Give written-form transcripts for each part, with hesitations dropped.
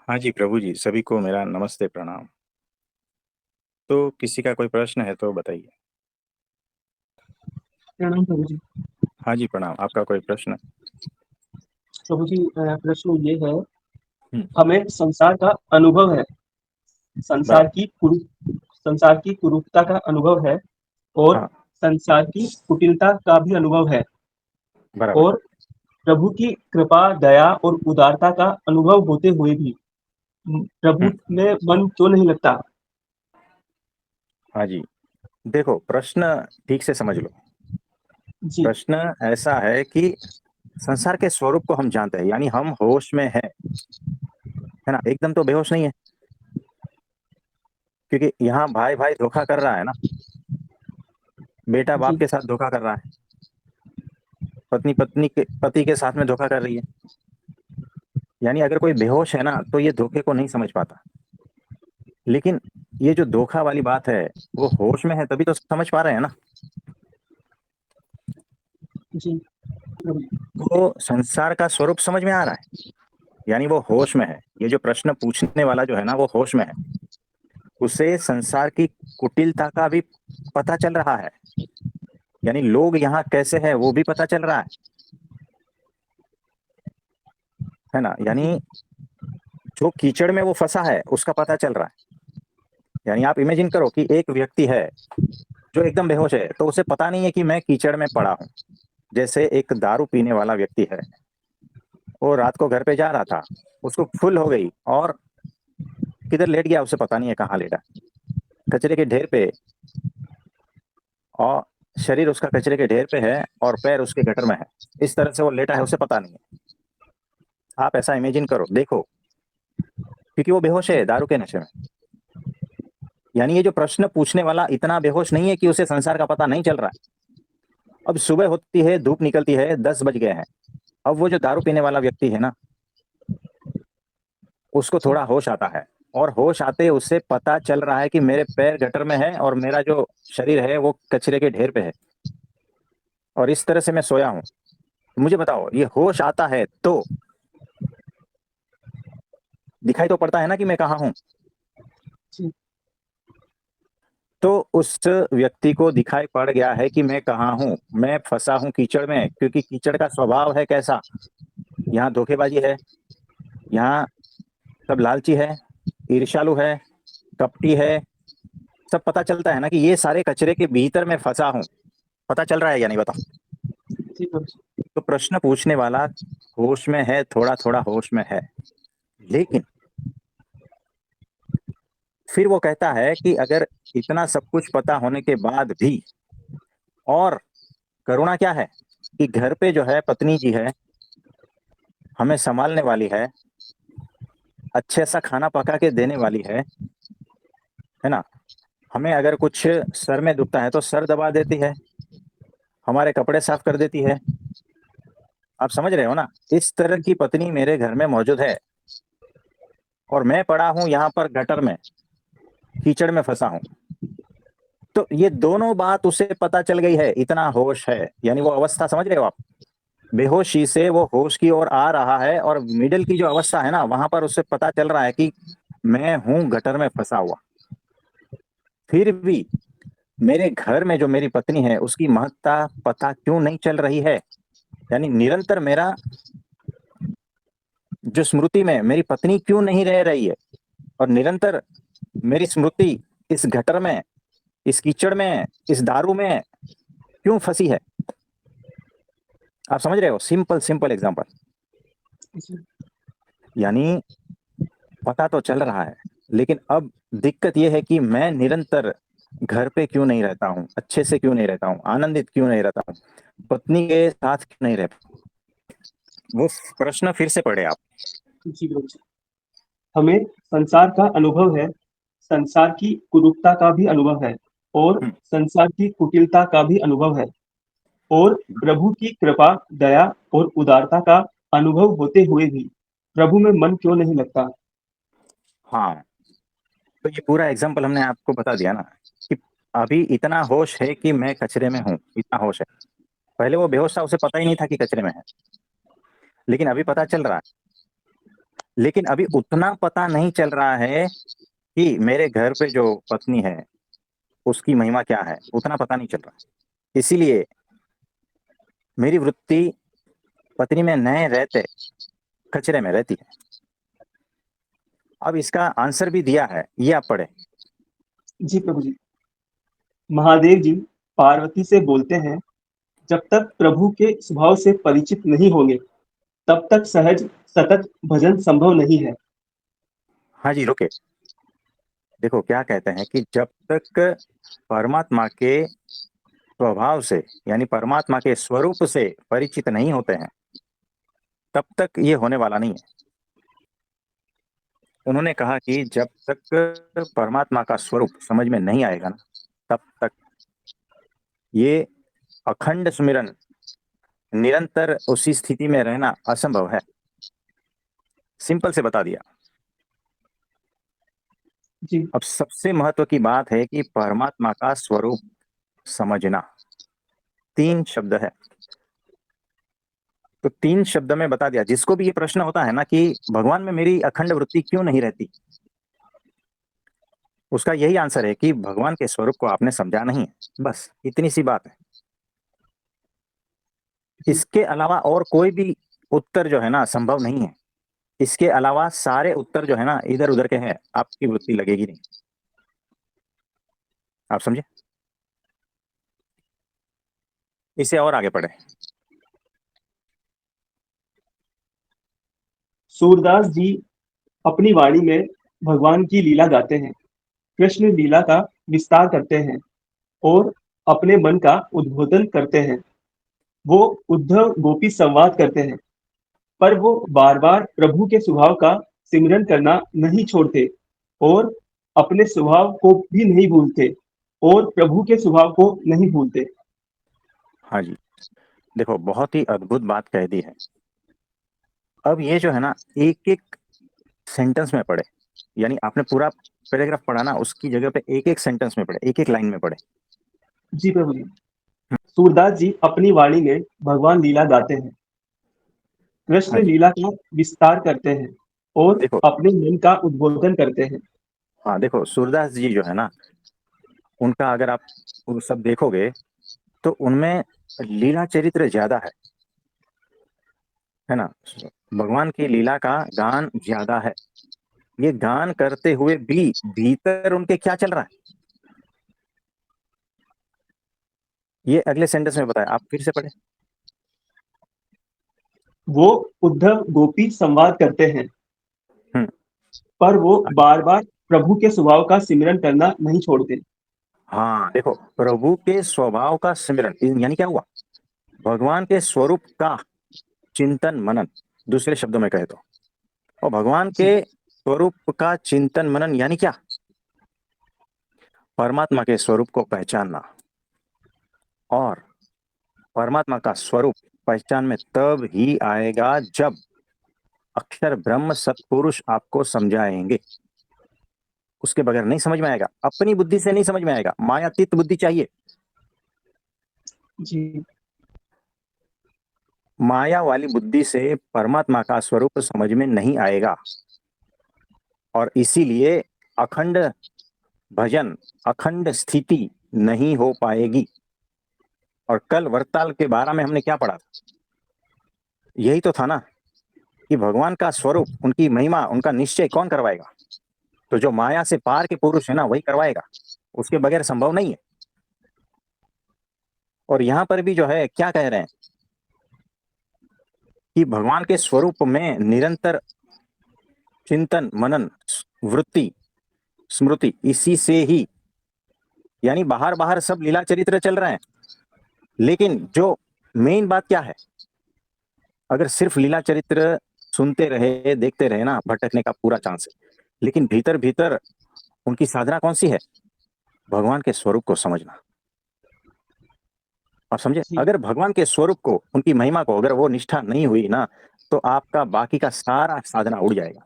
हाँ जी प्रभु जी, सभी को मेरा नमस्ते प्रणाम। तो किसी का कोई प्रश्न है तो बताइए। प्रणाम प्रभु जी। हाँ जी प्रणाम, आपका कोई प्रश्न? प्रभु जी, प्रश्न ये है। हम्म। हमें संसार का अनुभव है। संसार बराबर। की कुरु संसार की कुरूपता का अनुभव है। और हाँ। संसार की कुटिलता का भी अनुभव है। बराबर। और प्रभु की कृपा, दया और उदारता का अनुभव होते हुए भी प्रभु हम्म। में मन क्यों नहीं लगता? हाँ जी, देखो प्रश्न ठीक से समझ लो। जी। प्रश्न ऐसा है कि संसार के स्वरूप को हम जानते हैं, यानी हम होश में हैं, है ना? एकदम तो बेहोश नहीं है, क्योंकि यहाँ भाई भाई धोखा कर रहा है ना। बेटा बाप जी। के साथ धोखा कर रहा है, पत्नी पत्नी के पति के साथ में धोखा कर रही है। यानी अगर कोई बेहोश है ना तो ये धोखे को नहीं समझ पाता। लेकिन ये जो धोखा वाली बात है, वो होश में है तभी तो समझ पा रहे हैं ना। जी प्रभु जी। तो संसार का स्वरूप समझ में आ रहा है, यानी वो होश में है। ये जो प्रश्न पूछने वाला जो है ना, वो होश में है। उसे संसार की कुटिलता का भी पता चल रहा है, यानी लोग यहाँ कैसे हैं वो भी पता चल रहा है ना। यानी जी। जो कीचड़ में वो फंसा है उसका पता चल रहा है। यानी आप इमेजिन करो कि एक व्यक्ति है जो एकदम बेहोश है, तो उसे पता नहीं है कि मैं कीचड़ में पड़ा हूं। जैसे एक दारू पीने वाला व्यक्ति है, वो रात को घर पे जा रहा था, उसको फुल हो गई और किधर लेट गया उसे पता नहीं है, कहाँ लेटा, कचरे के ढेर पे। और शरीर उसका कचरे के ढेर पे है और पैर उसके गटर में है। इस तरह से वो लेटा है, उसे पता नहीं है। आप ऐसा इमेजिन करो, देखो, क्योंकि वो बेहोश है दारू के नशे में। यानी ये जो प्रश्न पूछने वाला इतना बेहोश नहीं है कि उसे संसार का पता नहीं चल रहा है। अब सुबह होती है, धूप निकलती है, 10 बज गए हैं। अब वो जो दारू पीने वाला व्यक्ति है ना, उसको जी। थोड़ा होश आता है। और होश आते उसे पता चल रहा है कि मेरे पैर गटर में है और मेरा जो शरीर है वो कचरे के ढेर पे है, और इस तरह से मैं सोया हूं। मुझे बताओ, ये होश आता है तो दिखाई तो पड़ता है ना कि मैं कहाँ हूं। जी। तो उस व्यक्ति को दिखाई पड़ गया है कि मैं कहाँ हूं। मैं फंसा हूं कीचड़ में, क्योंकि कीचड़ का स्वभाव है कैसा। यहाँ धोखेबाजी है, यहाँ सब लालची है, ईर्ष्यालु है, कपटी है। सब पता चलता है ना कि ये सारे कचरे के भीतर मैं फंसा हूं। पता चल रहा है या नहीं, बताओ। जी प्रभु जी। तो प्रश्न पूछने वाला होश में है, थोड़ा थोड़ा होश में है। लेकिन फिर वो कहता है कि अगर इतना सब कुछ पता होने के बाद भी, और करुणा क्या है कि घर पे जो है पत्नी जी है, हमें संभालने वाली है, अच्छे सा खाना पका के देने वाली है ना। हमें अगर कुछ सर में दुखता है तो सर दबा देती है, हमारे कपड़े साफ कर देती है। आप समझ रहे हो ना, इस तरह की जी। पत्नी मेरे घर में मौजूद है, और मैं पड़ा हूं यहाँ पर गटर में, कीचड़ में फंसा हूं। तो ये दोनों बात उसे पता चल गई है, इतना होश है। यानी वो अवस्था समझ रहे हो आप, बेहोशी से वो होश की ओर आ रहा है, और मिडिल की जो अवस्था है ना, वहां पर उसे पता चल रहा है कि मैं हूं गटर में फंसा हुआ। फिर भी मेरे घर में जो मेरी पत्नी है उसकी महत्ता पता क्यों नहीं चल रही है। यानी निरंतर मेरा जो स्मृति में मेरी पत्नी क्यों नहीं रह रही है, और निरंतर मेरी स्मृति इस गटर में, इस कीचड़ में, इस दारू में क्यों फंसी है। आप समझ रहे हो, सिंपल सिंपल एग्जांपल। जी। यानी पता तो चल रहा है, लेकिन अब दिक्कत यह है कि मैं निरंतर घर पे क्यों नहीं रहता हूँ, अच्छे से क्यों नहीं रहता हूँ, आनंदित क्यों नहीं रहता हूँ, पत्नी के साथ क्यों नहीं रहता। वो प्रश्न फिर से पढ़े आप। जी प्रभु जी। हमें संसार का अनुभव है। संसार की कुरूपता का भी अनुभव है। और हम्म। संसार की कुटिलता का भी अनुभव है। और प्रभु की कृपा, दया और उदारता का अनुभव होते हुए भी प्रभु में मन क्यों नहीं लगता? हाँ, तो ये पूरा एग्जाम्पल हमने आपको बता दिया ना, कि अभी इतना होश है कि मैं कचरे में हूँ, इतना होश है। पहले वो बेहोश था, उसे पता ही नहीं था कि कचरे में है, लेकिन अभी पता चल रहा है। लेकिन अभी उतना पता नहीं चल रहा है कि मेरे घर पे जो पत्नी है उसकी महिमा क्या है, उतना पता नहीं चल रहा। इसीलिए मेरी वृत्ति पत्नी में नहीं रहते कचरे में रहती है। अब इसका आंसर भी दिया है, ये आप पढ़े। जी प्रभु जी। महादेव जी पार्वती से बोलते हैं, जब तक प्रभु के स्वभाव से परिचित नहीं होंगे तब तक सहज सतत भजन संभव नहीं है। हाँ जी, रुके। देखो क्या कहते हैं कि जब तक परमात्मा के स्वभाव से यानी परमात्मा के स्वरूप से परिचित नहीं होते हैं तब तक ये होने वाला नहीं है। उन्होंने कहा कि जब तक परमात्मा का स्वरूप समझ में नहीं आएगा ना, तब तक ये अखंड सुमिरन निरंतर उसी स्थिति में रहना असंभव है। सिंपल से बता दिया। जी अब सबसे महत्व की बात है कि परमात्मा का स्वरूप समझना। 3 शब्द है, तो 3 शब्द में बता दिया। जिसको भी ये प्रश्न होता है ना कि भगवान में मेरी अखंड वृत्ति क्यों नहीं रहती, उसका यही आंसर है कि भगवान के स्वरूप को आपने समझा नहीं है। बस इतनी सी बात है। जी इसके अलावा और कोई भी उत्तर जो है ना संभव नहीं है। इसके अलावा सारे उत्तर जो है ना इधर उधर के हैं, आपकी वृत्ति लगेगी नहीं। आप समझे? इसे और आगे पढ़े। सूरदास जी अपनी वाणी में भगवान की लीला गाते हैं, कृष्ण लीला का विस्तार करते हैं और अपने मन का उद्बोधन करते हैं। वो उद्धव गोपी संवाद करते हैं, पर वो बार बार प्रभु के स्वभाव का सिमरन करना नहीं छोड़ते और अपने स्वभाव को भी नहीं भूलते और प्रभु के स्वभाव को नहीं भूलते। हाँ जी, देखो बहुत ही अद्भुत बात कह दी है। अब ये जो है ना एक एक सेंटेंस में पढ़े, यानी आपने पूरा पैराग्राफ पढ़ा ना, उसकी जगह पे एक एक सेंटेंस में पढ़े, एक एक लाइन में पढ़े। जी प्रभु जी। सूरदास जी अपनी वाणी में भगवान लीला गाते हैं, हाँ कृष्ण जी, लीला का विस्तार करते हैं और देखो। अपने मन का उद्बोधन करते हैं। हाँ देखो, सूरदास जी जो है ना, उनका अगर आप वो सब देखोगे तो उनमें लीला चरित्र ज्यादा है ना। भगवान की लीला का गान ज्यादा है। ये गान करते हुए भी भीतर उनके क्या चल रहा है, ये अगले सेंटेंस में बताया। आप फिर से पढ़े। वो उद्धव गोपी संवाद करते हैं, हम्म। पर वो बार बार प्रभु के स्वभाव का सिमरन करना नहीं छोड़ते। हाँ देखो, प्रभु के स्वभाव का सिमरन यानी क्या हुआ, भगवान के स्वरूप का चिंतन मनन, दूसरे शब्दों में कहे तो। और भगवान जी के स्वरूप का चिंतन मनन यानी क्या, परमात्मा के स्वरूप को पहचानना। और परमात्मा का स्वरूप पहचान में तब ही आएगा जब अक्षर ब्रह्म सत्पुरुष आपको समझाएंगे। उसके बगैर नहीं समझ में आएगा, अपनी बुद्धि से नहीं समझ में आएगा, मायातीत बुद्धि चाहिए। जी माया वाली बुद्धि से परमात्मा का स्वरूप समझ में नहीं आएगा। और इसीलिए अखंड भजन, अखंड स्थिति नहीं हो पाएगी। और कल वरताल के 12 में हमने क्या पढ़ा था, यही तो था ना कि भगवान का स्वरूप, उनकी महिमा, उनका निश्चय कौन करवाएगा, तो जो माया से पार के पुरुष है ना वही करवाएगा, उसके बगैर संभव नहीं है। और यहां पर भी जो है क्या कह रहे हैं कि भगवान के स्वरूप में निरंतर चिंतन मनन वृत्ति स्मृति, इसी से ही, यानी बाहर बाहर सब लीला चरित्र चल रहे हैं, लेकिन जो मेन बात क्या है, अगर सिर्फ लीला चरित्र सुनते रहे देखते रहे ना, भटकने का पूरा चांस है। लेकिन भीतर भीतर उनकी साधना कौन सी है, भगवान के स्वरूप को समझना। आप समझे? जी अगर भगवान के स्वरूप को, उनकी महिमा को अगर वो निष्ठा नहीं हुई ना, तो आपका बाकी का सारा साधना उड़ जाएगा।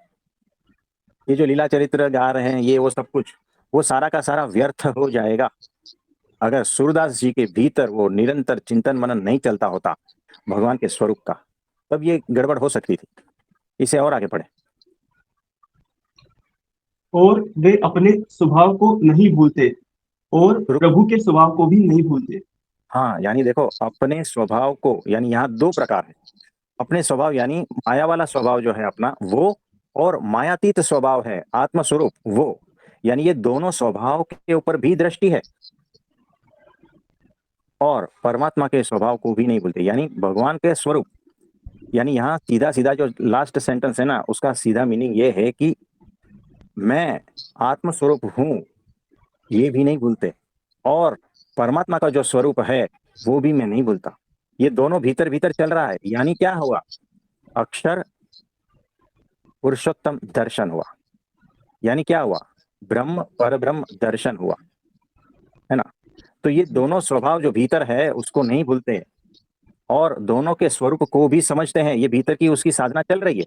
ये जो लीला चरित्र गा रहे हैं, ये वो सब कुछ, वो सारा का सारा व्यर्थ हो जाएगा अगर सूरदास जी के भीतर वो निरंतर चिंतन मनन नहीं चलता होता भगवान के स्वरूप का। तब ये गड़बड़ हो सकती थी। इसे और आगे पढ़े। और वे अपने स्वभाव को नहीं भूलते और रुक, प्रभु के स्वभाव को भी नहीं भूलते। हाँ, यानी देखो, अपने स्वभाव को, यानी यहाँ दो प्रकार है। अपने स्वभाव यानी माया वाला स्वभाव जो है अपना वो, और मायातीत स्वभाव है आत्मस्वरूप वो। यानी ये दोनों स्वभाव के ऊपर भी दृष्टि है, और परमात्मा के स्वभाव को भी नहीं भूलते, यानी भगवान के स्वरूप। यानी यहाँ सीधा सीधा जो लास्ट सेंटेंस है ना, उसका सीधा मीनिंग ये है कि मैं आत्मस्वरूप हूं, ये भी नहीं भूलते, और परमात्मा का जो स्वरूप है वो भी मैं नहीं भूलता। ये दोनों भीतर भीतर चल रहा है। यानी क्या हुआ? अक्षर पुरुषोत्तम दर्शन हुआ। यानी क्या हुआ? ब्रह्म पर ब्रह्म दर्शन हुआ, है ना? तो ये दोनों स्वभाव जो भीतर है उसको नहीं भूलते, और दोनों के स्वरूप को भी समझते हैं। ये भीतर की उसकी साधना चल रही है,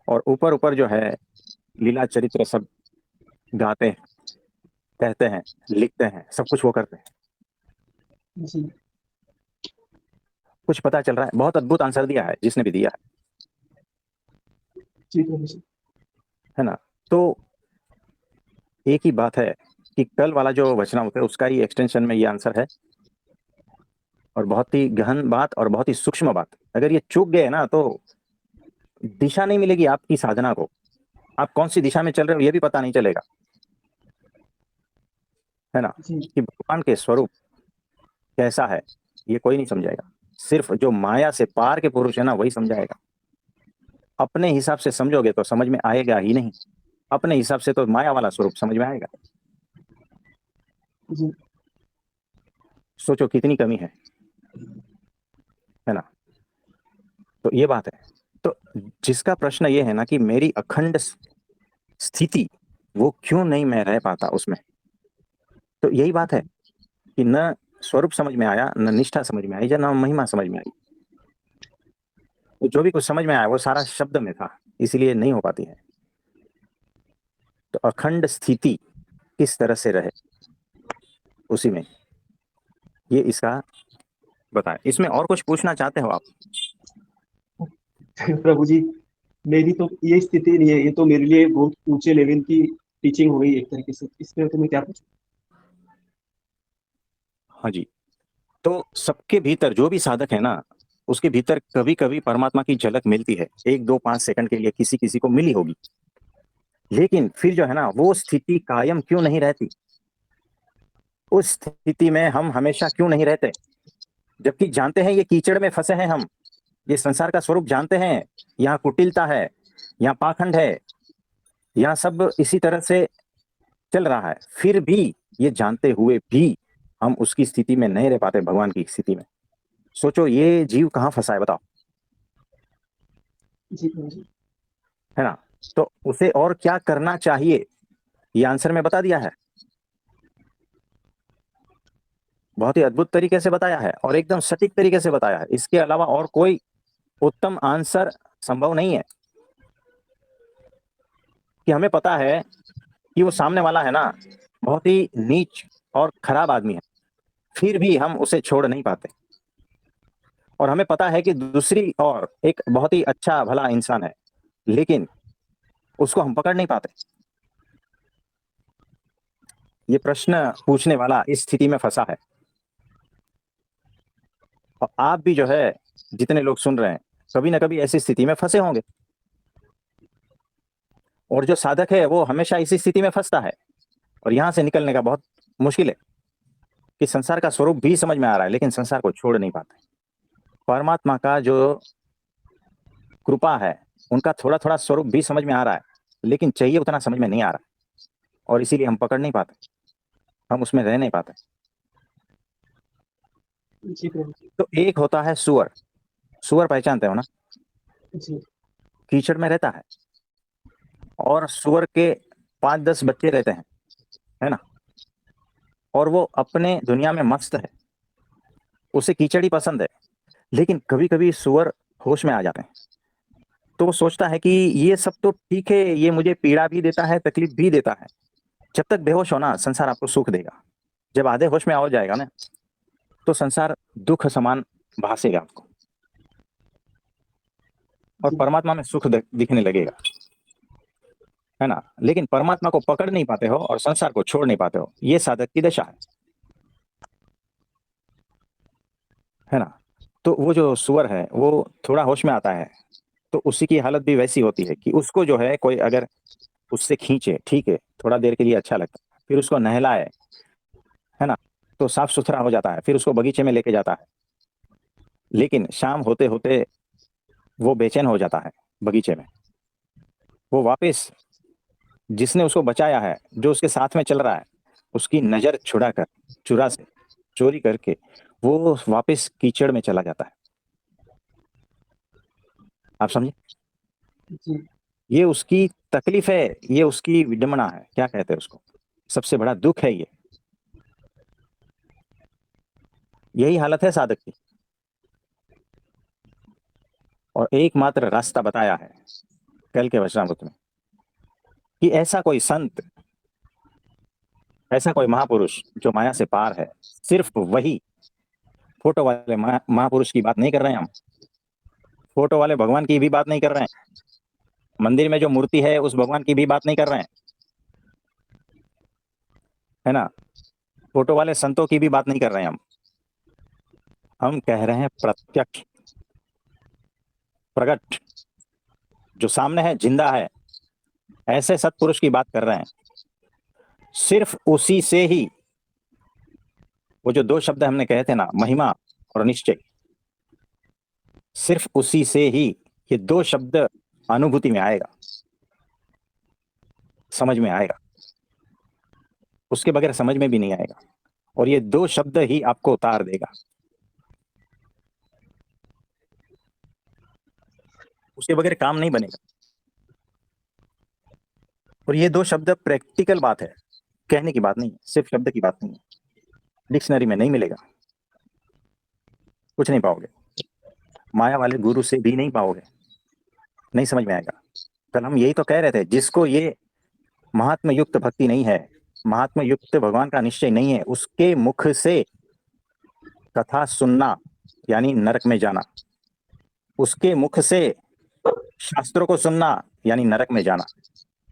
और ऊपर ऊपर जो है लीला चरित्र सब गाते हैं, कहते हैं, लिखते हैं, सब कुछ वो करते हैं। जी कुछ पता चल रहा है? बहुत अद्भुत आंसर दिया है जिसने भी दिया जी प्रभु जी। है ना? तो एक ही बात है कि कल वाला जो वचनामृत है उसका ही एक्सटेंशन में ये आंसर है, और बहुत ही गहन बात और बहुत ही सूक्ष्म बात। अगर ये चूक गए ना तो दिशा नहीं मिलेगी आपकी साधना को। आप कौन सी दिशा में चल रहे हो ये भी पता नहीं चलेगा, है ना? जी कि भगवान के स्वरूप कैसा है ये कोई नहीं समझाएगा। सिर्फ जो माया से पार के पुरुष है ना वही समझाएगा। अपने हिसाब से समझोगे तो समझ में आएगा ही नहीं। अपने हिसाब से तो माया वाला स्वरूप समझ में आएगा। जी सोचो कितनी कमी है ना? तो ये बात है। तो जिसका प्रश्न ये है ना कि मेरी अखंड स्थिति वो क्यों नहीं मैं रह पाता उसमें, तो यही बात है कि न स्वरूप समझ में आया, न निष्ठा समझ में आई, या न महिमा समझ में आई। तो जो भी कुछ समझ में आया वो सारा शब्द में था, इसीलिए नहीं हो पाती है। तो अखंड स्थिति किस तरह से रहे उसी में, ये इसका बताए। इसमें और कुछ पूछना चाहते हो आप? प्रभु जी, मेरी तो ये स्थिति नहीं है, ये तो मेरे लिए बहुत ऊंचे लेवल की टीचिंग हो गई एक तरीके से। इसमें तो मैं क्या पूछूं। हाँ जी। तो सबके भीतर जो भी साधक है ना, उसके भीतर कभी कभी परमात्मा की झलक मिलती है, 1 2 5 सेकंड के लिए किसी किसी को मिली होगी। लेकिन फिर जो है ना वो स्थिति कायम क्यों नहीं रहती? उस स्थिति में हम हमेशा क्यों नहीं रहते? जबकि जानते हैं ये कीचड़ में फंसे हैं हम, ये संसार का स्वरूप जानते हैं। यहाँ कुटिलता है, यहाँ पाखंड है, यहाँ सब इसी तरह से चल रहा है। फिर भी ये जानते हुए भी हम उसकी स्थिति में नहीं रह पाते, भगवान की स्थिति में। सोचो ये जीव कहाँ फंसा है बताओ, जी प्रभु जी। है ना? तो उसे और क्या करना चाहिए, ये आंसर में बता दिया है। बहुत ही अद्भुत तरीके से बताया है, और एकदम सटीक तरीके से बताया है। इसके अलावा और कोई उत्तम आंसर संभव नहीं है। कि हमें पता है कि वो सामने वाला है ना बहुत ही नीच और खराब आदमी है, फिर भी हम उसे छोड़ नहीं पाते। और हमें पता है कि दूसरी और एक बहुत ही अच्छा भला इंसान है, लेकिन उसको हम पकड़ नहीं पाते। ये प्रश्न पूछने वाला इस स्थिति में फंसा है। और आप भी जो है, जितने लोग सुन रहे हैं, कभी ना कभी ऐसी स्थिति में फंसे होंगे। और जो साधक है वो हमेशा इसी स्थिति में फंसता है, और यहां से निकलने का बहुत मुश्किल है। कि संसार का स्वरूप भी समझ में आ रहा है लेकिन संसार को छोड़ नहीं पाते। परमात्मा का जो कृपा है, उनका थोड़ा थोड़ा स्वरूप भी समझ में आ रहा है, लेकिन चाहिए उतना समझ में नहीं आ रहा, और इसीलिए हम पकड़ नहीं पाते, हम उसमें रह नहीं पाते। जी प्रभु जी। तो एक होता है सुअर। सुअर पहचानते हो ना? जी कीचड़ में रहता है, और सुअर के 5 10 बच्चे रहते हैं, है ना? और वो अपने दुनिया में मस्त है, उसे कीचड़ ही पसंद है। लेकिन कभी कभी सुअर होश में आ जाते हैं, तो वो सोचता है कि ये सब तो ठीक है, ये मुझे पीड़ा भी देता है, तकलीफ भी देता है। जब तक बेहोश हो ना, संसार आपको सुख देगा। जब आधे होश में आ जाएगा ना, तो संसार दुख समान भासेगा आपको, और जी परमात्मा में सुख दिखने लगेगा, है ना, लेकिन परमात्मा को पकड़ नहीं पाते हो और संसार को छोड़ नहीं पाते हो, ये साधक की दशा है ना। तो वो जो सुअर है वो थोड़ा होश में आता है, तो उसी की हालत भी वैसी होती है कि उसको जो है कोई अगर उससे खींचे, ठीक है, थोड़ा देर के लिए अच्छा लगता है, फिर उसको नहलाए, है ना, तो साफ सुथरा हो जाता है, फिर उसको बगीचे में लेके जाता है। लेकिन शाम होते होते वो बेचैन हो जाता है बगीचे में। वो वापस जिसने उसको बचाया है, जो उसके साथ में चल रहा है, उसकी नजर छुड़ा कर, चुरा से, चोरी करके वो वापस कीचड़ में चला जाता है। आप समझे, जी। ये उसकी तकलीफ है, ये उसकी विडंबना है, क्या कहते हैं उसको, सबसे बड़ा दुख है ये। यही हालत है साधक की। और एकमात्र रास्ता बताया है कल के वचनामृत में कि ऐसा कोई संत, ऐसा कोई महापुरुष जो माया से पार है, सिर्फ वही। फोटो वाले महापुरुष की बात नहीं कर रहे हैं हम, फोटो वाले भगवान की भी बात नहीं कर रहे हैं, मंदिर में जो मूर्ति है उस भगवान की भी बात नहीं कर रहे हैं, है ना, फोटो वाले संतों की भी बात नहीं कर रहे हैं हम कह रहे हैं प्रत्यक्ष, प्रगट, जो सामने है, जिंदा है, ऐसे सत्पुरुष की बात कर रहे हैं। सिर्फ उसी से ही वो जो दो शब्द हमने कहे थे ना, महिमा और निश्चय, सिर्फ उसी से ही ये दो शब्द अनुभूति में आएगा, समझ में आएगा, उसके बगैर समझ में भी नहीं आएगा। और ये दो शब्द ही आपको उतार देगा, उसके बगैर काम नहीं बनेगा। और ये दो शब्द प्रैक्टिकल बात है, कहने की बात नहीं है, सिर्फ शब्द की बात नहीं है। डिक्शनरी में नहीं मिलेगा, कुछ नहीं पाओगे, माया वाले गुरु से भी नहीं पाओगे, नहीं समझ में आएगा। कल हम यही तो कह रहे थे, जिसको ये महात्म युक्त भक्ति नहीं है, महात्म युक्त भगवान का निश्चय नहीं है, उसके मुख से कथा सुनना यानी नरक में जाना, उसके मुख से शास्त्रों को सुनना यानी नरक में जाना,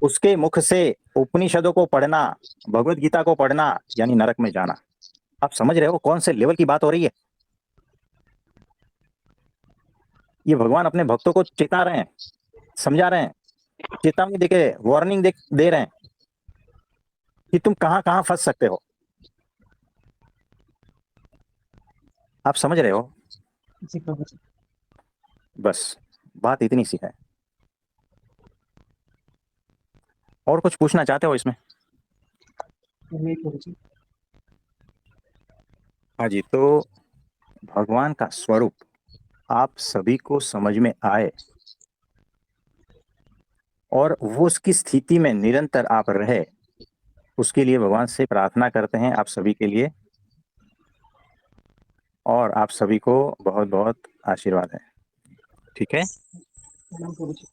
उसके मुख से उपनिषदों को पढ़ना, भगवत गीता को पढ़ना यानी नरक में जाना। आप समझ रहे हो कौन से लेवल की बात हो रही है। ये भगवान अपने भक्तों को चेता रहे हैं, समझा रहे हैं, चेतावनी देके वार्निंग दे रहे हैं कि तुम कहां कहां फंस सकते हो। आप समझ रहे हो। जी प्रभु जी। बस बात इतनी सी है। और कुछ पूछना चाहते हो इसमें। नहीं प्रभु जी। हाँ जी, तो भगवान का स्वरूप आप सभी को समझ में आए और वो उसकी स्थिति में निरंतर आप रहे, उसके लिए भगवान से प्रार्थना करते हैं आप सभी के लिए। और आप सभी को बहुत बहुत आशीर्वाद है। ठीक है। प्रणाम प्रभु जी।